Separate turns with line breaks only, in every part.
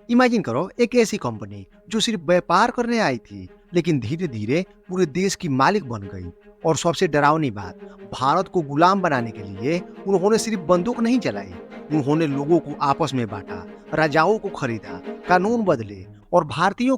Imagine करो एक ऐसी कंपनी जो सिर्फ व्यापार करने आई थी, लेकिन धीरे धीरे पूरे देश की मालिक बन गई। और सबसे डरावनी बात, भारत को गुलाम बनाने के लिए उन्होंने सिर्फ बंदूक नहीं चलाई, उन्होंने लोगों को आपस में बांटा, राजाओं को खरीदा, कानून बदले और भारतीयों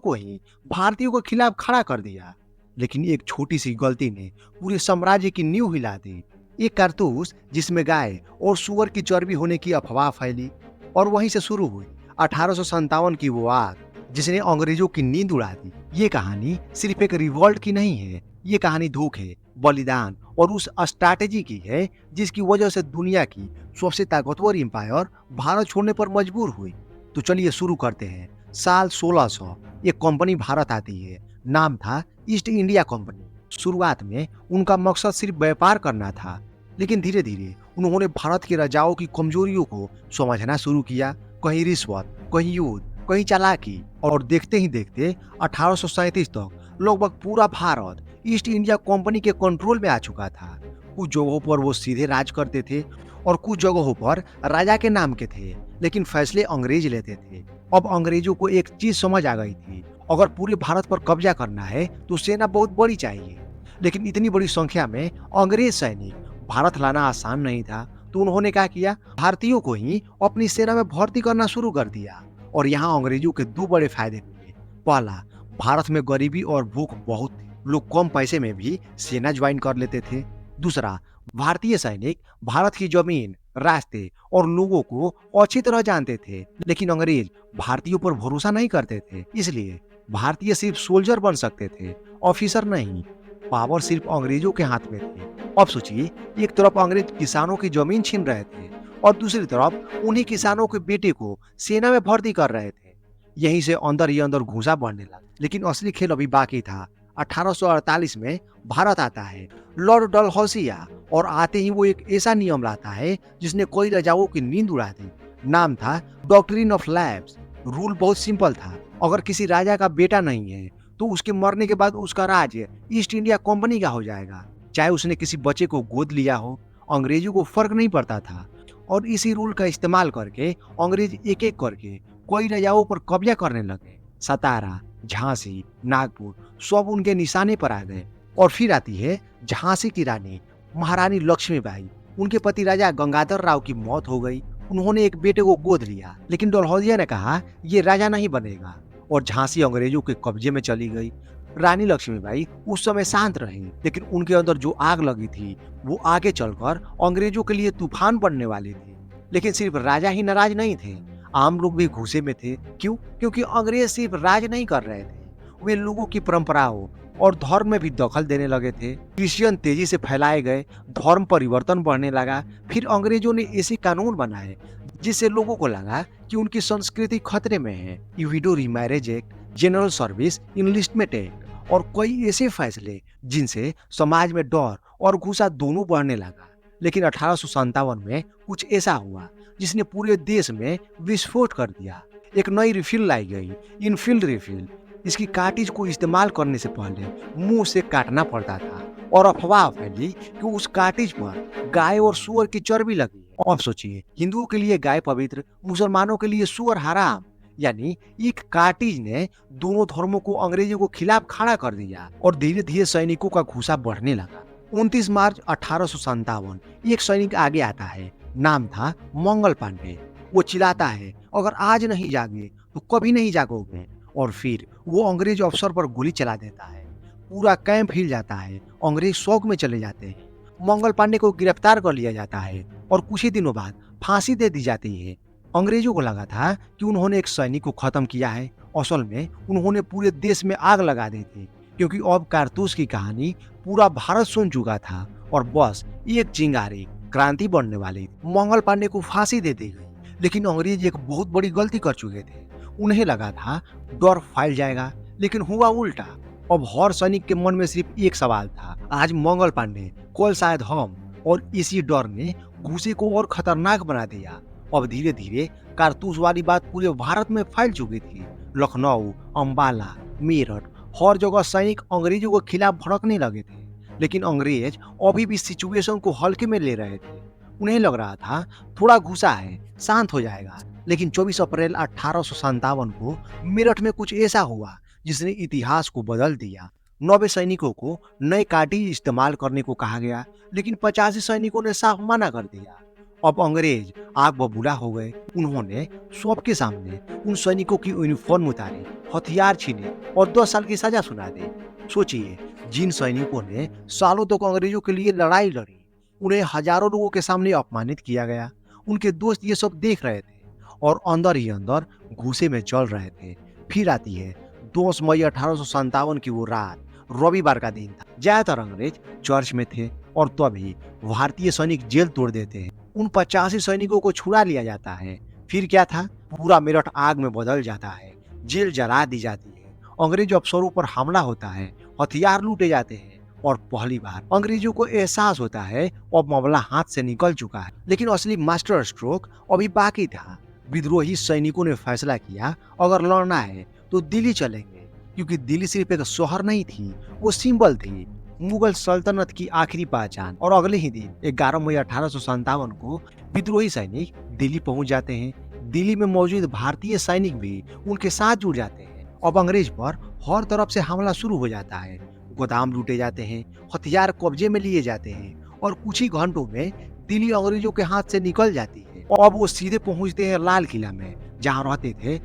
के खिलाफ खड़ा कर दिया। लेकिन एक छोटी सी गलती ने पूरे साम्राज्य की नींव हिला दी। एक कारतूस जिसमें गाय और सुअर की चर्बी होने की अफवाह फैली, और वहीं से शुरू हुई 1857 की वो आग जिसने अंग्रेजों की नींद उड़ा दी। ये कहानी सिर्फ एक रिवॉल्ट की नहीं है, ये कहानी धोखे, बलिदान और उस स्ट्रैटेजी की है जिसकी वजह से दुनिया की सबसे ताकतवर एम्पायर भारत छोड़ने पर मजबूर हुई। तो चलिए शुरू करते हैं। साल 1600 एक कंपनी भारत आती है, नाम था ईस्ट इंडिया कंपनी। शुरुआत में उनका मकसद सिर्फ व्यापार करना था, लेकिन धीरे धीरे उन्होंने भारत के राजाओं की कमजोरियों को समझना शुरू किया। कहीं रिश्वत, कहीं युद्ध, कहीं चालाकी, और देखते ही देखते 1837 तक लगभग पूरा भारत ईस्ट इंडिया कंपनी के कंट्रोल में आ चुका था। कुछ जगहों पर वो सीधे राज करते थे और कुछ जगहों पर राजा के नाम के थे, लेकिन फैसले अंग्रेज लेते थे। अब अंग्रेजों को एक चीज समझ आ गई थी, अगर पूरे भारत पर कब्जा करना है तो सेना बहुत बड़ी चाहिए। लेकिन इतनी बड़ी संख्या में अंग्रेज सैनिक भारत लाना आसान नहीं था, तो उन्होंने क्या किया, भारतीयों को ही अपनी सेना में भर्ती करना शुरू कर दिया। और यहाँ अंग्रेजों के दो बड़े फायदे मिले। पहला, भारत में गरीबी और भूख बहुत थी, लोग कम पैसे में भी सेना ज्वाइन कर लेते थे। दूसरा, भारतीय सैनिक भारत की जमीन, रास्ते और लोगों को अच्छी तरह जानते थे, लेकिन अंग्रेज भारतीयों पर भरोसा नहीं करते थे। इसलिए भारतीय सिर्फ सोल्जर बन सकते थे, ऑफिसर नहीं। पावर सिर्फ अंग्रेजों के हाथ में थी। अब सोचिए, एक तरफ अंग्रेज किसानों की जमीन छीन रहे थे और दूसरी तरफ उन्हीं किसानों के बेटे को सेना में भर्ती कर रहे थे। यहीं से अंदर ही अंदर घुसा बढ़ने लगा। लेकिन असली खेल अभी बाकी था। 1848 में भारत आता है लॉर्ड डलहौसिया, और आते ही वो एक ऐसा नियम लाता है जिसने कई राजाओं की नींद उड़ा दी। नाम था डॉक्ट्रिन ऑफ लैप्स। रूल बहुत सिंपल था, अगर किसी राजा का बेटा नहीं है तो उसके मरने के बाद उसका राज्य ईस्ट इंडिया कंपनी का हो जाएगा, चाहे उसने किसी बच्चे को गोद लिया हो। अंग्रेजों को फर्क नहीं पड़ता था, और इसी रूल का इस्तेमाल करके अंग्रेज एक एक करके कई राजाओं पर कब्जा करने लगे। सतारा, झांसी, नागपुर सब उनके निशाने पर आ गए। और फिर आती है झांसी की रानी महारानी लक्ष्मीबाई। उनके पति राजा गंगाधर राव की मौत हो गई। उन्होंने एक बेटे को गोद लिया, लेकिन डलहौसिया ने कहा ये राजा नहीं बनेगा, और झांसी अंग्रेजों के कब्जे में चली गई। रानी लक्ष्मीबाई उस समय शांत रही, लेकिन उनके अंदर जो आग लगी थी वो आगे चलकर अंग्रेजों के लिए तूफान बनने वाली थी। लेकिन सिर्फ राजा ही नाराज नहीं थे, आम लोग भी गुस्से में थे। क्यों? क्योंकि अंग्रेज सिर्फ राज नहीं कर रहे थे, वे लोगों की परंपराओं और धर्म में भी दखल देने लगे थे। क्रिश्चियन तेजी से फैलाए गए, धर्म परिवर्तन बढ़ने लगा। फिर अंग्रेजों ने ऐसे कानून बनाए जिससे लोगों को लगा कि उनकी संस्कृति खतरे में है। Window remarriage act, general service enlistment act और कई ऐसे फैसले जिनसे समाज में डर और गुस्सा दोनों बढ़ने लगा। लेकिन 1857 में कुछ ऐसा हुआ जिसने पूरे देश में विस्फोट कर दिया। एक नई रिफिल लाई गई, इनफिल्ड रिफिल। इसकी कार्टिज को इस्तेमाल करने से पहले मुंह से काटना पड़ता था, और अफवाह फैली कि उस कार्टिज पर गाय और सुअर की चर्बी लगी। अब सोचिए, हिंदुओं के लिए गाय पवित्र, मुसलमानों के लिए सुअर हराम। यानी एक कार्टिज ने दोनों धर्मों को अंग्रेजों को खिलाफ खड़ा कर दिया, और धीरे धीरे सैनिकों का घुसा बढ़ने लगा। 29 मार्च 1857 एक सैनिक आगे आता है, नाम था मंगल पांडे। वो चिल्लाता है, अगर आज नहीं जागे तो कभी नहीं जागोगे। और फिर वो अंग्रेज अफसर पर गोली चला देता है। पूरा कैंप हिल जाता है, अंग्रेज शौक में चले जाते हैं। मंगल पांडे को गिरफ्तार कर लिया जाता है और कुछ ही दिनों बाद फांसी दे दी जाती है। अंग्रेजों को लगा था कि उन्होंने एक सैनिक को खत्म किया है, असल में उन्होंने पूरे देश में आग लगा दी थी, क्योंकि अब कारतूस की कहानी पूरा भारत सुन चुका था और बस एक चिंगारी क्रांति बनने वाली। मंगल पांडे को फांसी दे दी गई, लेकिन अंग्रेज एक बहुत बड़ी गलती कर चुके थे। उन्हें लगा था डर फैल जाएगा, लेकिन हुआ उल्टा। अब हर सैनिक के मन में सिर्फ एक सवाल था, आज मंगल पांडे, कल शायद हम। और इसी डर ने गुस्से को और खतरनाक बना दिया। अब धीरे धीरे कारतूस वाली बात पूरे भारत में फैल चुकी थी। लखनऊ, अंबाला, मेरठ, हर जगह सैनिक अंग्रेजों के खिलाफ भड़कने लगे थे। लेकिन अंग्रेज अभी भी सिचुएशन को हल्के में ले रहे थे। उन्हें लग रहा था थोड़ा गुस्सा है, शांत हो जाएगा। लेकिन 24 अप्रैल 1857 को मेरठ में कुछ ऐसा हुआ जिसने इतिहास को बदल दिया। 90 सैनिकों को नए काटी इस्तेमाल करने को कहा गया, लेकिन 85 सैनिकों ने साफ मना कर दिया। अब अंग्रेज आग बबूला हो गए। उन्होंने सबके सामने उन सैनिकों की यूनिफॉर्म उतारी, हथियार छीने और 10 साल की सजा सुना दी। सोचिए, जिन सैनिकों ने सालों तक अंग्रेजों के लिए लड़ाई लड़ी, उन्हें हजारों लोगों के सामने अपमानित किया गया। उनके दोस्त ये सब देख रहे थे और अंदर ही अंदर गुस्से में चल रहे थे। फिर आती है 2 मई 1857 की वो रात, रविवार का दिन था। ज्यादातर अंग्रेज चर्च में थे और तभी भारतीय सैनिक जेल तोड़ देते हैं। उन 85 सैनिकों को छुड़ा लिया जाता है। फिर क्या था, पूरा मेरठ आग में बदल जाता है, जेल जला दी जाती है, अंग्रेज अफसरों पर हमला होता है, हथियार लूटे जाते हैं और पहली बार अंग्रेजों को एहसास होता है अब मामला हाथ से निकल चुका है। लेकिन असली मास्टर स्ट्रोक अभी बाकी था। विद्रोही सैनिकों ने फैसला किया, अगर लड़ना है तो दिल्ली चलेंगे, क्योंकि दिल्ली सिर्फ एक शहर नहीं थी, वो सिंबल थी, मुगल सल्तनत की आखिरी पहचान। और अगले ही दिन 11 मई 1857 को विद्रोही सैनिक दिल्ली पहुंच जाते हैं। दिल्ली में मौजूद भारतीय सैनिक भी उनके साथ जुड़ जाते हैं। अब अंग्रेज पर हर तरफ से हमला शुरू हो जाता है। गोदाम लूटे जाते हैं, हथियार कब्जे में लिए जाते हैं और कुछ ही घंटों में दिल्ली अंग्रेजों के हाथ से निकल जाती है। और अब वो सीधे पहुंचते हैं लाल किला में, जहां रहते थे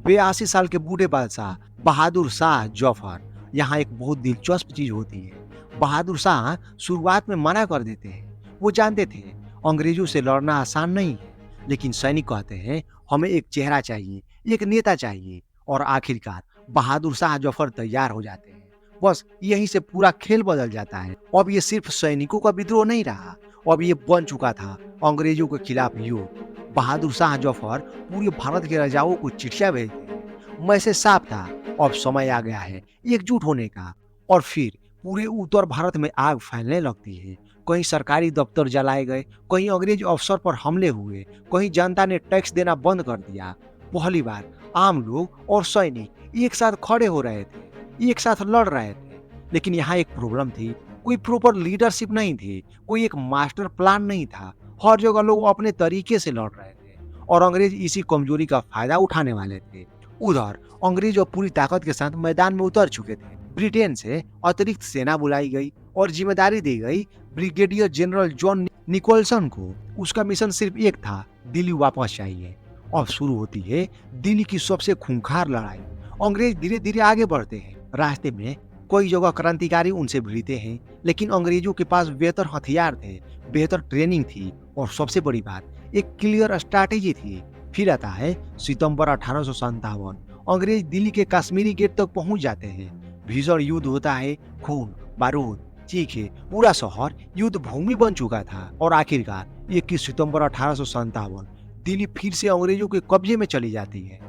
82 साल के बूढ़े बादशाह बहादुर शाह जफर। यहाँ एक बहुत दिलचस्प चीज होती है। बहादुर शाह शुरुआत में मना कर देते हैं। वो जानते थे अंग्रेजों से लड़ना आसान नहीं है, लेकिन सैनिक कहते हैं हमें एक चेहरा चाहिए, एक नेता चाहिए। और आखिरकार बहादुर शाह जफर तैयार हो जाते हैं। बस यहीं से पूरा खेल बदल जाता है। अब ये सिर्फ सैनिकों का विद्रोह नहीं रहा, अब ये बन चुका था अंग्रेजों के खिलाफ युद्ध। बहादुर शाह जफर पूरे भारत के राजाओं को चिट्ठियां भेजते हैं। मैसेज साफ था, अब समय आ गया है एकजुट होने का। और फिर पूरे उत्तर भारत में आग फैलने लगती है। कहीं सरकारी दफ्तर जलाए गए, कहीं अंग्रेज अफसर पर हमले हुए, कहीं जनता ने टैक्स देना बंद कर दिया। पहली बार आम लोग और सैनिक एक साथ खड़े हो रहे थे, एक साथ लड़ रहे थे। लेकिन यहाँ एक प्रॉब्लम थी, कोई प्रॉपर लीडरशिप नहीं थी, कोई एक मास्टर प्लान नहीं था। हर जगह लोग अपने तरीके से लड़ रहे थे और अंग्रेज इसी कमजोरी का फायदा उठाने वाले थे। उधर अंग्रेज अब पूरी ताकत के साथ मैदान में उतर चुके थे। ब्रिटेन से अतिरिक्त सेना बुलाई गई और जिम्मेदारी दी गई ब्रिगेडियर जनरल जॉन निकोलसन को। उसका मिशन सिर्फ एक था, दिल्ली वापस चाहिए। अब शुरू होती है दिल्ली की सबसे खूंखार लड़ाई। अंग्रेज धीरे धीरे आगे बढ़ते हैं। रास्ते में कई जगह क्रांतिकारी उनसे भिड़ते हैं, लेकिन अंग्रेजों के पास बेहतर हथियार थे, बेहतर ट्रेनिंग थी और सबसे बड़ी बात, एक क्लियर स्ट्रैटेजी थी। फिर आता है सितंबर 1857। अंग्रेज दिल्ली के कश्मीरी गेट तक पहुंच जाते हैं। भीषण युद्ध होता है, खून, बारूद, चीखे, पूरा शहर युद्ध भूमि बन चुका था। और आखिरकार 21 सितंबर 1857 दिल्ली फिर से अंग्रेजों के कब्जे में चली जाती है।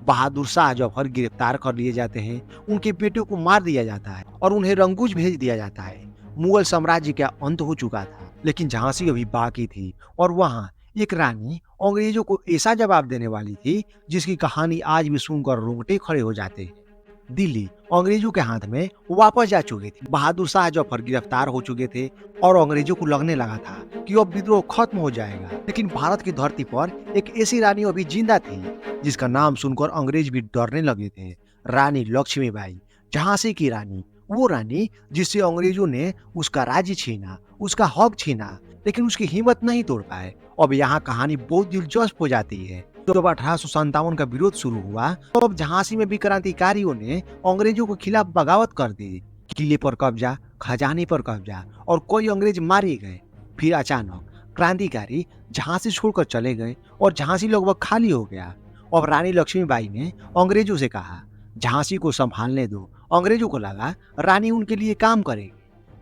बहादुर शाह जफर गिरफ्तार कर लिए जाते हैं, उनके बेटे को मार दिया जाता है और उन्हें रंगूज भेज दिया जाता है। मुगल साम्राज्य का अंत हो चुका था, लेकिन झांसी अभी बाकी थी और वहाँ एक रानी अंग्रेजों को ऐसा जवाब देने वाली थी जिसकी कहानी आज भी सुनकर रोंगटे खड़े हो जाते हैं। दिल्ली अंग्रेजों के हाथ में वापस जा चुकी थी। बहादुर शाह जफर गिरफ्तार हो चुके थे और अंग्रेजों को लगने लगा था कि अब विद्रोह खत्म हो जाएगा। लेकिन भारत की धरती पर एक ऐसी रानी अभी जिंदा थी जिसका नाम सुनकर अंग्रेज भी डरने लगे थे। रानी लक्ष्मीबाई, झांसी की रानी, वो रानी जिससे अंग्रेजों ने उसका राज्य छीना, उसका हक छीना, लेकिन उसकी हिम्मत नहीं तोड़ पाए। अब यहाँ कहानी बहुत दिलचस्प हो जाती है। जब 1857 का विरोध शुरू हुआ तो अब झांसी में भी क्रांतिकारियों ने अंग्रेजों के खिलाफ बगावत कर दी। किले पर कब्जा, खजाने पर कब्जा और कई अंग्रेज मारे गए। फिर अचानक क्रांतिकारी झांसी छोड़कर चले गए और झांसी लगभग खाली हो गया। अब रानी लक्ष्मीबाई ने अंग्रेजों से कहा, झांसी को संभालने दो। अंग्रेजों को लगा रानी उनके लिए काम करेगी,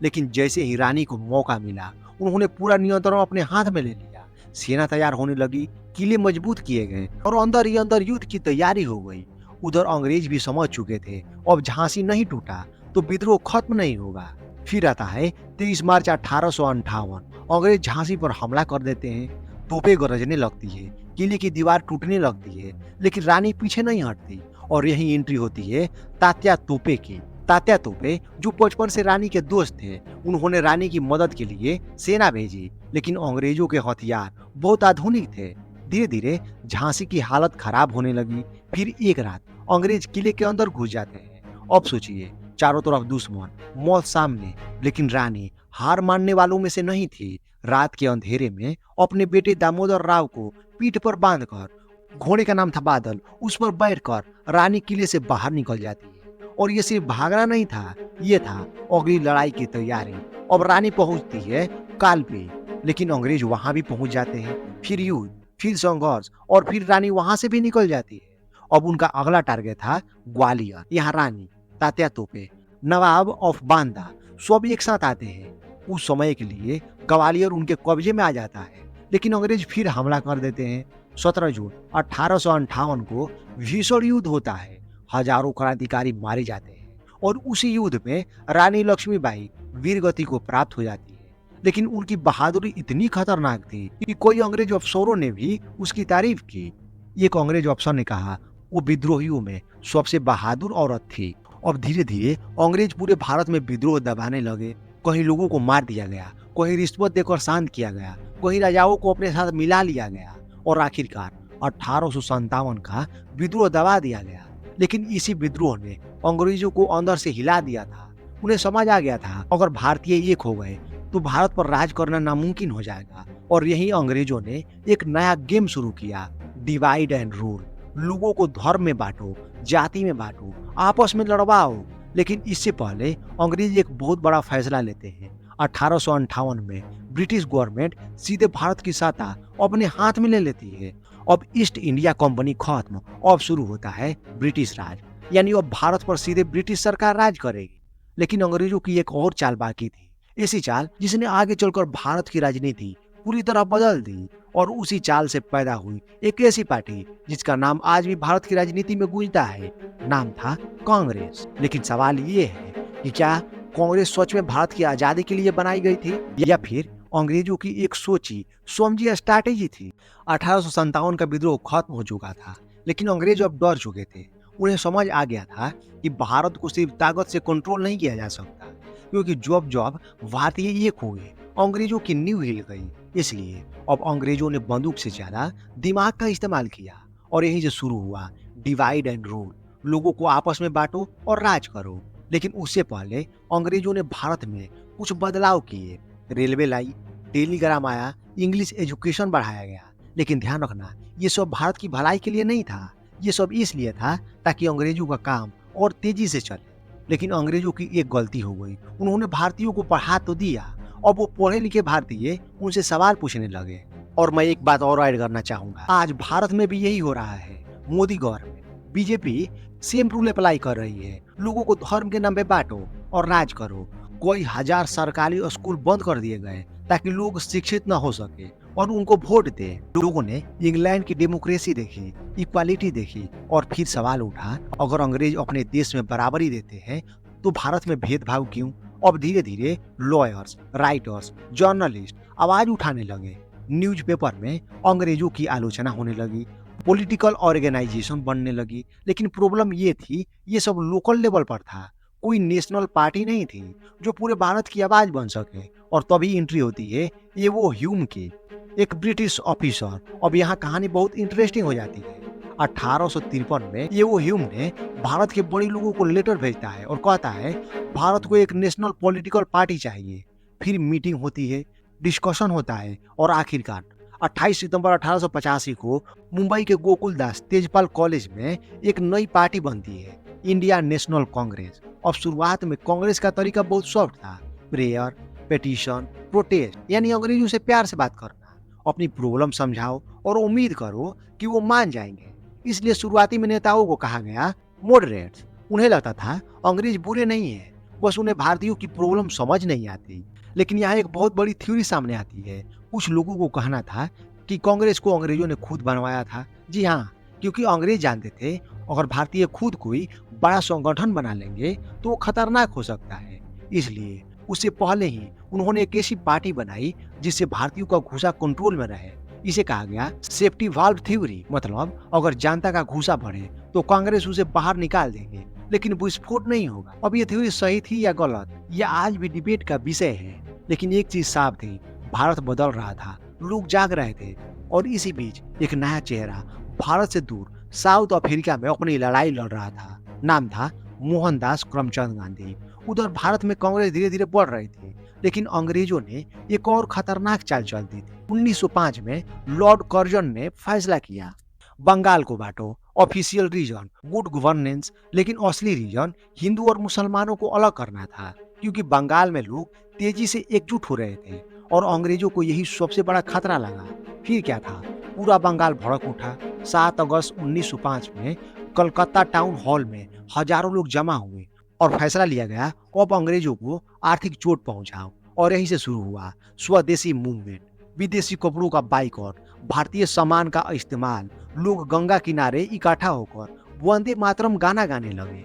लेकिन जैसे ही रानी को मौका मिला उन्होंने पूरा नियंत्रण अपने हाथ में ले लिया। सेना तैयार होने लगी, किले मजबूत किए गए और अंदर ही अंदर युद्ध की तैयारी हो गई। उधर अंग्रेज भी समझ चुके थे अब झांसी नहीं टूटा तो विद्रोह खत्म नहीं होगा। फिर आता है 23 मार्च 1858। अंग्रेज झांसी पर हमला कर देते हैं। तोपें गरजने लगती है, किले की दीवार टूटने लगती है, लेकिन रानी पीछे नहीं हटती और यही एंट्री होती है तात्या तोपे की। तात्या तोपे जो बचपन से रानी के दोस्त थे, उन्होंने रानी की मदद के लिए सेना भेजी, लेकिन अंग्रेजों के हथियार बहुत आधुनिक थे। धीरे धीरे झांसी की हालत खराब होने लगी। फिर एक रात अंग्रेज किले के अंदर घुस जाते हैं। अब सोचिए, चारों तरफ दुश्मन, मौत सामने, लेकिन रानी हार मानने वालों में से नहीं थी। रात के अंधेरे में अपने बेटे दामोदर राव को पीठ पर बांधकर, घोड़े का नाम था बादल, उस पर बैठकर रानी किले से बाहर निकल जाती है। और ये सिर्फ भागना नहीं था, ये था अगली लड़ाई की तैयारी। अब रानी पहुंचती है काल पे, लेकिन अंग्रेज वहां भी पहुंच जाते हैं। फिर युद्ध, फिर संघर्ष, और फिर रानी वहां से भी निकल जाती है। अब उनका अगला टारगेट था ग्वालियर। यहाँ रानी, तात्या तोपे, नवाब ऑफ बांदा सब एक साथ आते हैं। उस समय के लिए ग्वालियर उनके कब्जे में आ जाता है, लेकिन अंग्रेज फिर हमला कर देते हैं। 17 जून 1858 को भीषण युद्ध होता है। हजारों क्रांतिकारी मारे जाते हैं और उसी युद्ध में रानी लक्ष्मीबाई वीरगति को प्राप्त हो जाती है। लेकिन उनकी बहादुरी इतनी खतरनाक थी कि कोई अंग्रेज अफसरों ने भी उसकी तारीफ की। एक अंग्रेज अफसर ने कहा वो विद्रोहियों में सबसे बहादुर औरत थी। अब धीरे धीरे अंग्रेज पूरे भारत में विद्रोह दबाने लगे। कहीं लोगों को मार दिया गया, कहीं रिश्वत देकर शांत किया गया, कहीं राजाओं को अपने साथ मिला लिया गया, और आखिरकार 1857 का विद्रोह दबा दिया गया। लेकिन इसी विद्रोह ने अंग्रेजों को अंदर से हिला दिया था। उन्हें समझ आ गया था अगर भारतीय एक हो गए तो भारत पर राज करना नामुमकिन हो जाएगा। और यही अंग्रेजों ने एक नया गेम शुरू किया, डिवाइड एंड रूल। लोगों को धर्म में बांटो, जाति में बांटो, आपस में लड़वाओ। लेकिन इससे पहले अंग्रेज एक बहुत बड़ा फैसला लेते हैं। 1858 में ब्रिटिश गवर्नमेंट सीधे भारत की सत्ता अपने हाथ में ले लेती है। अब ईस्ट इंडिया कंपनी खत्म, अब शुरू होता है ब्रिटिश राज। यानी अब भारत पर सीधे ब्रिटिश सरकार राज करेगी। लेकिन अंग्रेजों की एक और चाल बाकी थी, ऐसी चाल जिसने आगे चलकर भारत की राजनीति पूरी तरह बदल दी। और उसी चाल से पैदा हुई एक ऐसी पार्टी जिसका नाम आज भी भारत की राजनीति में गूंजता है। नाम था कांग्रेस। लेकिन सवाल ये है कि क्या कांग्रेस सच में भारत की आजादी के लिए बनाई गई थी, या फिर अंग्रेजों की एक सोची समझी स्ट्रैटेजी थी। 1857 का विद्रोह खत्म हो चुका था, लेकिन अंग्रेज अब डर चुके थे। उन्हें समझ आ गया था कि भारत को सिर्फ ताकत से कंट्रोल नहीं किया जा सकता, क्योंकि जब जब भारतीय एक हुए अंग्रेजों की नींव हिल गई। इसलिए अब अंग्रेजों ने बंदूक से ज्यादा दिमाग का इस्तेमाल किया, और यही से शुरू हुआ डिवाइड एंड रूल। लोगों को आपस में बांटो और राज करो। लेकिन उससे पहले अंग्रेजों ने भारत में कुछ बदलाव किए। रेलवे लाई, टेलीग्राम आया, इंग्लिश एजुकेशन बढ़ाया गया। लेकिन ध्यान रखना, ये सब भारत की भलाई के लिए नहीं था। ये सब इसलिए था ताकि अंग्रेजों का काम और तेजी से चले। लेकिन अंग्रेजों की एक गलती हो गई, उन्होंने भारतीयों को पढ़ा तो दिया, अब वो पढ़े लिखे भारतीय उनसे सवाल पूछने लगे। और मैं एक बात और ऐड करना चाहूंगा, आज भारत में भी यही हो रहा है। Modi government, BJP same rule apply कर रही है। लोगों को धर्म के नाम पे बांटो और राज करो। कोई हजार सरकारी स्कूल बंद कर दिए गए ताकि लोग शिक्षित न हो सके और उनको वोट दे। लोगों ने इंग्लैंड की डेमोक्रेसी देखी, इक्वालिटी देखी, और फिर सवाल उठा, अगर अंग्रेज अपने देश में बराबरी देते हैं तो भारत में भेदभाव क्यों? अब धीरे धीरे लॉयर्स, राइटर्स, जर्नलिस्ट आवाज उठाने लगे। न्यूज़पेपर में अंग्रेजों की आलोचना होने लगी, पॉलिटिकल ऑर्गेनाइजेशन बनने लगी। लेकिन प्रॉब्लम ये थी, ये सब लोकल लेवल पर था। कोई नेशनल पार्टी नहीं थी जो पूरे भारत की आवाज बन सके। और तभी एंट्री होती है ये वो ह्यूम की, एक ब्रिटिश ऑफिसर। अब यहाँ कहानी बहुत इंटरेस्टिंग हो जाती है। 1853 में ये वो ह्यूम ने भारत के बड़े लोगों को लेटर भेजता है और कहता है भारत को एक नेशनल पॉलिटिकल पार्टी चाहिए। फिर मीटिंग होती है, डिस्कशन होता है, और आखिरकार 28 सितंबर 1885 को मुंबई के गोकुलदास तेजपाल कॉलेज में एक नई पार्टी बनती है, इंडिया नेशनल कांग्रेस। अब शुरुआत में कांग्रेस का तरीका बहुत सॉफ्ट था, प्रेयर, पिटीशन, प्रोटेस्ट, यानी अंग्रेजों से प्यार से बात करना, अपनी प्रॉब्लम समझाओ और उम्मीद करो कि वो मान जाएंगे। इसलिए शुरुआती में नेताओं को कहा गया मॉडरेट्स। उन्हें लगता था अंग्रेज बुरे नहीं है, बस उन्हें भारतीयों की प्रॉब्लम समझ नहीं आती। लेकिन यहाँ एक बहुत बड़ी थ्योरी सामने आती है। कुछ लोगों को कहना था कि कांग्रेस को अंग्रेजों ने खुद बनवाया था। जी हाँ, क्योंकि अंग्रेज जानते थे अगर भारतीय खुद कोई बड़ा संगठन बना लेंगे तो वो खतरनाक हो सकता है। इसलिए उससे पहले ही उन्होंने एक ऐसी पार्टी बनाई जिससे भारतीयों का घुसा कंट्रोल में रहे। इसे कहा गया सेफ्टी वाल्व थ्योरी। मतलब अगर जनता का घुसा बढ़े तो कांग्रेस उसे बाहर निकाल देंगे, लेकिन विस्फोट नहीं होगा। अब ये थ्योरी सही थी या गलत, यह आज भी डिबेट का विषय है। लेकिन एक चीज साफ थी, भारत बदल रहा था, लोग जाग रहे थे। और इसी बीच एक नया चेहरा भारत से दूर साउथ अफ्रीका में अपनी लड़ाई लड़ रहा था। नाम था मोहनदास करमचंद गांधी। उधर भारत में कांग्रेस धीरे धीरे बढ़ रही थी, लेकिन अंग्रेजों ने एक और खतरनाक चाल चल दी थी। 1905 में लॉर्ड कर्जन ने फैसला किया, बंगाल को बांटो, ऑफिशियल रीजन, गुड गवर्नेंस। लेकिन असली रीजन हिंदू और मुसलमानों को अलग करना था, क्योंकि बंगाल में लोग तेजी से एकजुट हो रहे थे और अंग्रेजों को यही सबसे बड़ा खतरा लगा। फिर क्या था, पूरा बंगाल भड़क उठा। 7 अगस्त 1905 में कलकत्ता टाउन हॉल में हजारों लोग जमा हुए और फैसला लिया गया, अब अंग्रेजों को आर्थिक चोट पहुंचाओ। और यहीं से शुरू हुआ स्वदेशी मूवमेंट, विदेशी कपड़ों का बाइकआउट, भारतीय सामान का इस्तेमाल। लोग गंगा किनारे इकट्ठा होकर वंदे मातरम गाना गाने लगे।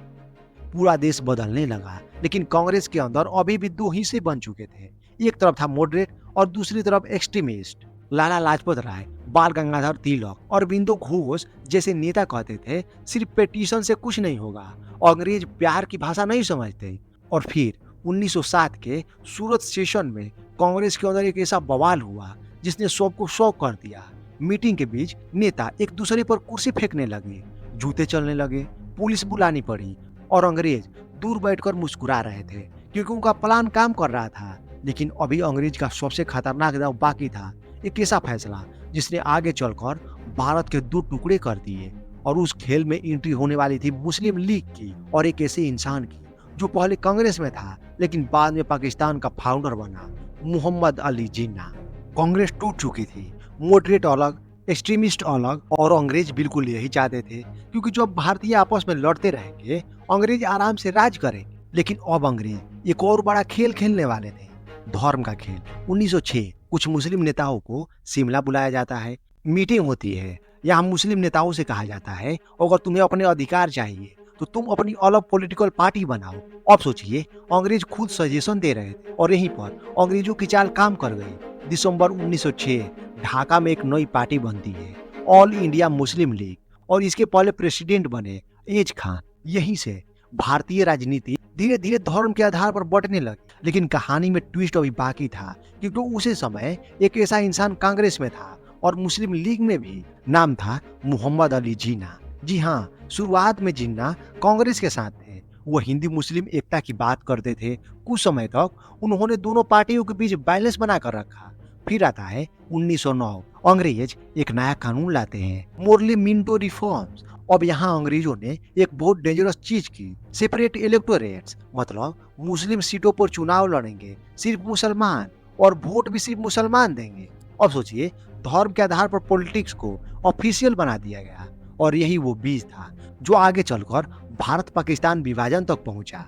पूरा देश बदलने लगा, लेकिन कांग्रेस के अंदर अभी भी दो हिस्से बन चुके थे। एक तरफ था मॉडरेट और दूसरी तरफ एक्सट्रीमिस्ट। लाला लाजपत राय, बाल गंगाधर तिलक और अरबिंदो घोष जैसे नेता कहते थे, सिर्फ पेटिशन से कुछ नहीं होगा, अंग्रेज प्यार की भाषा नहीं समझते। और फिर 1907 के सूरत सेशन में कांग्रेस के अंदर एक ऐसा बवाल हुआ जिसने सबको शॉक कर दिया। मीटिंग के बीच नेता एक दूसरे पर कुर्सी फेंकने लगे, जूते चलने लगे, पुलिस बुलानी पड़ी और अंग्रेज दूर बैठकर मुस्कुरा रहे थे, क्योंकि उनका प्लान काम कर रहा था। लेकिन अभी अंग्रेज का सबसे खतरनाक दांव बाकी था, एक ऐसा फैसला जिसने आगे चलकर भारत के दो टुकड़े कर दिए। और उस खेल में एंट्री होने वाली थी मुस्लिम लीग की और एक ऐसे इंसान की जो पहले कांग्रेस में था लेकिन बाद में पाकिस्तान का फाउंडर बना, मोहम्मद अली जिन्ना। कांग्रेस टूट चुकी थी, मॉडरेट अलग, एक्सट्रीमिस्ट अलग, और अंग्रेज बिल्कुल यही चाहते थे, क्योंकि जब भारतीय आपस में लड़ते रहेंगे अंग्रेज आराम से राज करेंगे। लेकिन अब अंग्रेज एक और बड़ा खेल खेलने वाले थे, धर्म का खेल। 1906 कुछ मुस्लिम नेताओं को शिमला बुलाया जाता है, मीटिंग होती है। यहाँ मुस्लिम नेताओं से कहा जाता है, अगर तुम्हें अपने अधिकार चाहिए तो तुम अपनी अलग पॉलिटिकल पार्टी बनाओ। अब सोचिए, अंग्रेज खुद सजेशन दे रहे थे और यहीं पर अंग्रेजों की चाल काम कर गई। दिसंबर 1906 ढाका में एक नई पार्टी बनती है, ऑल इंडिया मुस्लिम लीग, और इसके पहले प्रेसिडेंट बने एज खान। यहीं से भारतीय राजनीति धीरे धीरे धर्म के आधार पर बंटने लगी। लेकिन कहानी में ट्विस्ट अभी बाकी था, क्योंकि उसी समय एक ऐसा इंसान कांग्रेस में था और मुस्लिम लीग में भी। नाम था मोहम्मद अली जिन्ना। जी हाँ, शुरुआत में जिन्ना कांग्रेस के साथ थे। वो हिंदू मुस्लिम एकता की बात करते थे। कुछ समय तक उन्होंने दोनों पार्टियों के बीच बैलेंस बनाकर रखा। फिर आता है 1909। अंग्रेज एक नया कानून लाते हैं, मोरली मिंटो रिफॉर्म्स। अब यहाँ अंग्रेजों ने एक बहुत डेंजरस चीज की, सेपरेट इलेक्टोरेट्स, मतलब मुस्लिम सीटों पर चुनाव लड़ेंगे सिर्फ मुसलमान और वोट भी सिर्फ मुसलमान देंगे। अब सोचिए, धर्म के आधार पर पॉलिटिक्स को ऑफिशियल बना दिया गया और यही वो बीज था जो आगे चलकर भारत पाकिस्तान विभाजन तक पहुंचा।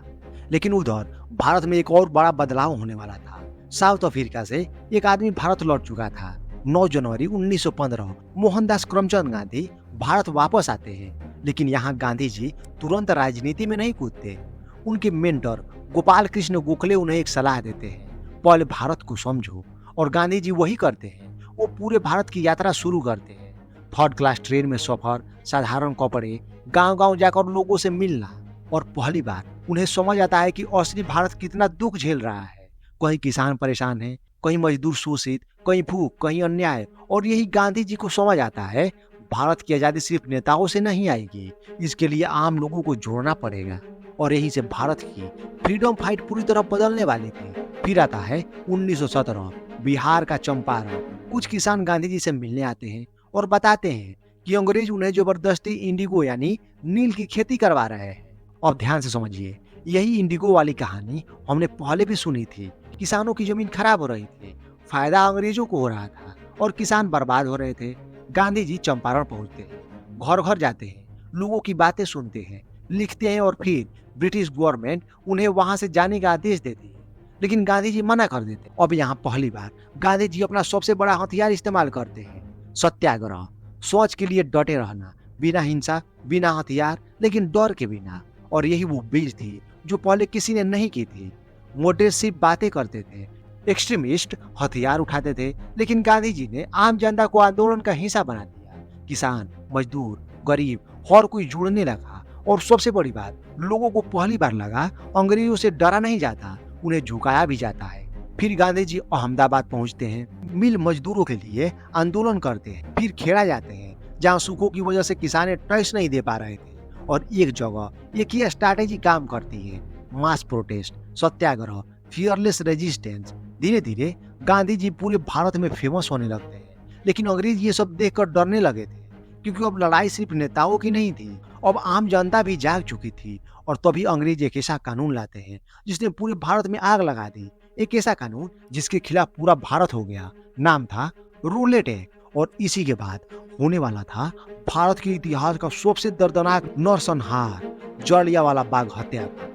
लेकिन उधर भारत में एक और बड़ा बदलाव होने वाला था। साउथ अफ्रीका से एक आदमी भारत लौट चुका था। 9 जनवरी 1915 मोहनदास करमचंद गांधी भारत वापस आते हैं। लेकिन यहाँ गांधी जी तुरंत राजनीति में नहीं कूदते। उनके मेंटर गोपाल कृष्ण गोखले उन्हें एक सलाह देते हैं, पहले भारत को समझो। और गांधी जी वही करते हैं। वो पूरे भारत की यात्रा शुरू करते हैं, 3rd क्लास ट्रेन में सफर, साधारण कपड़े, गांव-गांव जाकर लोगों से मिलना। और पहली बार उन्हें समझ आता है कि असली भारत कितना दुख झेल रहा है। कहीं किसान परेशान है, कहीं मजदूर शोषित, कहीं भूख, कहीं अन्याय। और यही गांधी जी को समझ आता है, भारत की आजादी सिर्फ नेताओं से नहीं आएगी, इसके लिए आम लोगों को जोड़ना पड़ेगा। और यहीं से भारत की फ्रीडम फाइट पूरी तरह बदलने वाली थी। फिर आता है 1917, बिहार का चंपारण। कुछ किसान गांधी जी से मिलने आते हैं और बताते हैं कि अंग्रेज उन्हें जबरदस्ती इंडिगो यानी नील की खेती करवा रहे हैं। अब ध्यान से समझिए, यही इंडिगो वाली कहानी हमने पहले भी सुनी थी। किसानों की जमीन खराब हो रही थी, फायदा अंग्रेजों को हो रहा था और किसान बर्बाद हो रहे थे। गांधी जी चंपारण पहुंचते हैं, घर घर जाते हैं, लोगों की बातें सुनते हैं, लिखते हैं और फिर ब्रिटिश गवर्नमेंट उन्हें वहां से जाने का आदेश देती है। लेकिन गांधी जी मना कर देते। अब यहाँ पहली बार गांधी जी अपना सबसे बड़ा हथियार इस्तेमाल करते हैं, सत्याग्रह। सोच के लिए डटे रहना, बिना हिंसा, बिना हथियार, लेकिन डर के बिना। और यही वो बीज थी जो पहले किसी ने नहीं की थी। मॉडरेट सिर्फ बातें करते थे, एक्सट्रीमिस्ट हथियार उठाते थे, लेकिन गांधी जी ने आम जनता को आंदोलन का हिस्सा बना दिया। किसान, मजदूर, गरीब, हर कोई जुड़ने लगा। और सबसे बड़ी बात, लोगों को पहली बार लगा अंग्रेजों से डरा नहीं जाता, उन्हें झुकाया भी जाता है। फिर गांधी जी अहमदाबाद पहुंचते हैं, मिल मजदूरों के लिए आंदोलन करते हैं। फिर खेड़ा जाते हैं, जहां सूखों की वजह से किसाने टैक्स नहीं दे पा रहे थे। और एक जगह एक ही स्ट्रैटेजी काम करती है, मास प्रोटेस्ट, सत्याग्रह, फियरलेस रेजिस्टेंस। धीरे धीरे गांधी जी पूरे भारत में फेमस होने लगते हैं। लेकिन अंग्रेज ये सब देखकर डरने लगे थे, क्योंकि अब लड़ाई सिर्फ नेताओं की नहीं थी, अब आम जनता भी जाग चुकी थी। और तभी अंग्रेज एक ऐसा कानून लाते हैं जिसने पूरे भारत में आग लगा दी। एक ऐसा कानून जिसके खिलाफ पूरा भारत हो गया। नाम था रूलेट एक्ट। और इसी के बाद होने वाला था भारत के इतिहास का सबसे दर्दनाक नरसंहार, जलियांवाला बाग हत्याकांड।